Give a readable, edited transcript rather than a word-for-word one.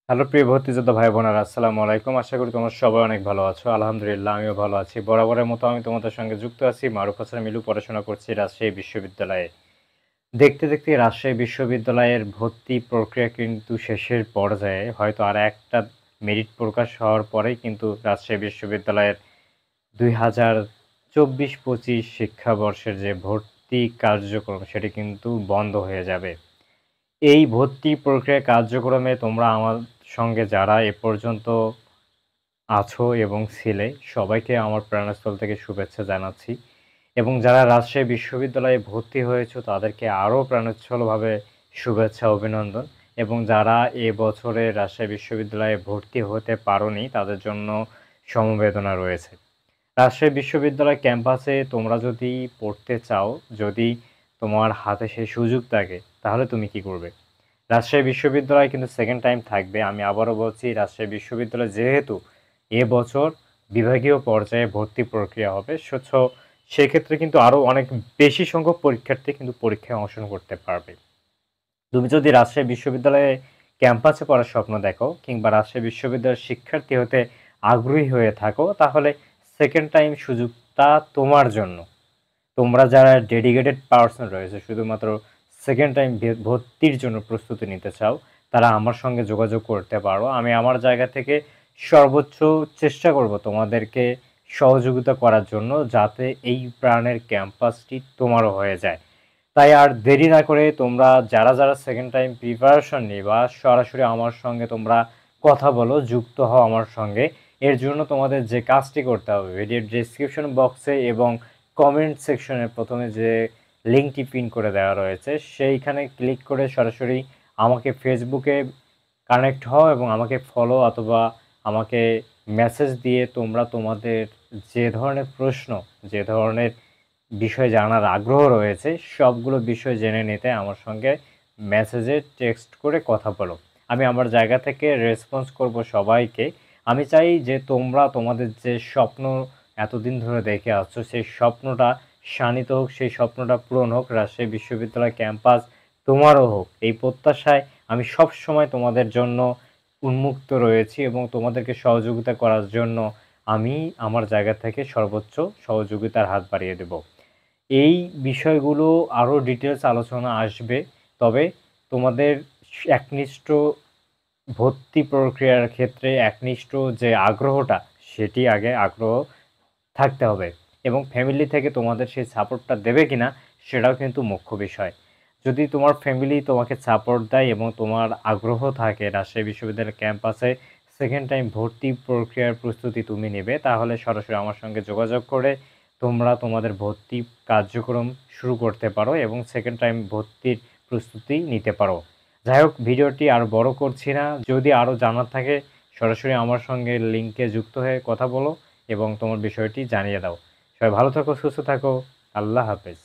Hello প্রিয় ভর্তিযোদ্ধা ভাই বোনেরা, আসসালামু আলাইকুম। আশা করি তোমরা সবাই অনেক ভালো আছো। আলহামদুলিল্লাহ আমিও ভালো আছি। বরাবরের মতো আমি তোমাদের সঙ্গে যুক্ত আছি। মারুফ হাসান মিলু, পড়াশোনা করছি রাজশাহী বিশ্ববিদ্যালয়ে। দেখতে দেখতে রাজশাহী বিশ্ববিদ্যালয়ের ভর্তি প্রক্রিয়া কিন্তু শেষের পর্যায়ে। হয়তো আর একটা মেরিট প্রকাশ হওয়ার পরেই কিন্তু রাজশাহী বিশ্ববিদ্যালয়ের ২০২৪-২৫ শিক্ষাবর্ষের যে ভর্তি কার্যক্রম সেটি কিন্তু বন্ধ হয়ে যাবে। এই ভর্তি প্রক্রিয়া কার্যক্রমে তোমরা আমার সঙ্গে যারা এ পর্যন্ত আছো এবং ছিলে, সবাইকে আমার প্রাণস্থল থেকে শুভেচ্ছা জানাচ্ছি এবং যারা রাজশাহী বিশ্ববিদ্যালয়ে ভর্তি হয়েছো তাদেরকে আরও প্রাণোচ্ছলভাবে শুভেচ্ছা, অভিনন্দন এবং যারা এ বছরে রাজশাহী বিশ্ববিদ্যালয়ে ভর্তি হতে পারোনি তাদের জন্য সমবেদনা রয়েছে। রাজশাহী বিশ্ববিদ্যালয় ক্যাম্পাসে তোমরা যদি পড়তে চাও, যদি তোমার হাতে সেই সুযোগ থাকে, তাহলে তুমি কি করবে? রাজশাহী বিশ্ববিদ্যালয় কিন্তু সেকেন্ড টাইম থাকবে। আমি আবারও বলছি, রাজশাহী বিশ্ববিদ্যালয় যেহেতু এবছর বিভাগীয় পর্যায়ে ভর্তি প্রক্রিয়া হবে, সেক্ষেত্রে কিন্তু আরও অনেক বেশি সংখ্যক পরীক্ষার্থী কিন্তু পরীক্ষায় অংশগ্রহণ করতে পারবে। তুমি যদি রাজশাহী বিশ্ববিদ্যালয়ে ক্যাম্পাসে পড়ার স্বপ্ন দেখো কিংবা রাজশাহী বিশ্ববিদ্যালয়ের শিক্ষার্থী হতে আগ্রহী হয়ে থাকো, তাহলে সেকেন্ড টাইম সুযোগটা তোমার জন্য। তোমরা যারা ডেডিকেটেড পারসন রয়েছে, শুধুমাত্র সেকেন্ড টাইম ভর্তির জন্য প্রস্তুতি নিতে চাও, তারা আমার সঙ্গে যোগাযোগ করতে পারো। আমি আমার জায়গা থেকে সর্বোচ্চ চেষ্টা করব তোমাদেরকে সহযোগিতা করার জন্য, যাতে এই প্রাণের ক্যাম্পাসটি তোমারও হয়ে যায়। তাই আর দেরি না করে তোমরা যারা সেকেন্ড টাইম প্রিপারেশন নিবা, সরাসরি আমার সঙ্গে তোমরা কথা বলো, যুক্ত হও আমার সঙ্গে। এর জন্য তোমাদের যে কাজটি করতে হবে, ভিডিওর ডেসক্রিপশন বক্সে এবং কমেন্ট সেকশনে প্রথমে যে লিঙ্কটি পিন করে দেওয়া রয়েছে, সেইখানে ক্লিক করে সরাসরি আমাকে ফেসবুকে কানেক্ট হও এবং আমাকে ফলো অথবা আমাকে মেসেজ দিয়ে তোমরা তোমাদের যে ধরনের প্রশ্ন, যে ধরনের বিষয় জানার আগ্রহ রয়েছে, সবগুলো বিষয় জেনে নিতে আমার সঙ্গে মেসেজে টেক্সট করে কথা বলো। আমি আমার জায়গা থেকে রেসপন্স করব সবাইকে। আমি চাই যে তোমরা তোমাদের যে স্বপ্ন এতদিন ধরে দেখে আসছো, সেই স্বপ্নটা শানিত হোক, সেই স্বপ্নটা পূরণ হোক, রাজশাহী বিশ্ববিদ্যালয় ক্যাম্পাস তোমারও হোক। এই প্রত্যাশায় আমি সব সময় তোমাদের জন্য উন্মুক্ত রয়েছি এবং তোমাদেরকে সহযোগিতা করার জন্য আমি আমার জায়গা থেকে সর্বোচ্চ সহযোগিতার হাত বাড়িয়ে দেব। এই বিষয়গুলো আরও ডিটেলস আলোচনা আসবে। তবে তোমাদের একনিষ্ঠ ভর্তি প্রক্রিয়ার ক্ষেত্রে একনিষ্ঠ যে আগ্রহটা, সেটি আগে আগ্রহ থাকতে হবে এবং ফ্যামিলি থেকে তোমাদের সেই সাপোর্টটা দেবে কিনা সেটাও কিন্তু মুখ্য বিষয়। যদি তোমার ফ্যামিলি তোমাকে সাপোর্ট দেয় এবং তোমার আগ্রহ থাকে রাজশাহী বিশ্ববিদ্যালয়ের ক্যাম্পাসে সেকেন্ড টাইম ভর্তি প্রক্রিয়ার প্রস্তুতি তুমি নেবে, তাহলে সরাসরি আমার সঙ্গে যোগাযোগ করে তোমরা তোমাদের ভর্তি কার্যক্রম শুরু করতে পারো এবং সেকেন্ড টাইম ভর্তির প্রস্তুতি নিতে পারো। যাই হোক, ভিডিওটি আর বড় করছি না। যদি আরও জানার থাকে, সরাসরি আমার সঙ্গে লিঙ্কে যুক্ত হয়ে কথা বলো এবং তোমার বিষয়টি জানিয়ে দাও। সবাই ভালো থাকো, সুস্থ থাকো। আল্লাহ হাফেজ।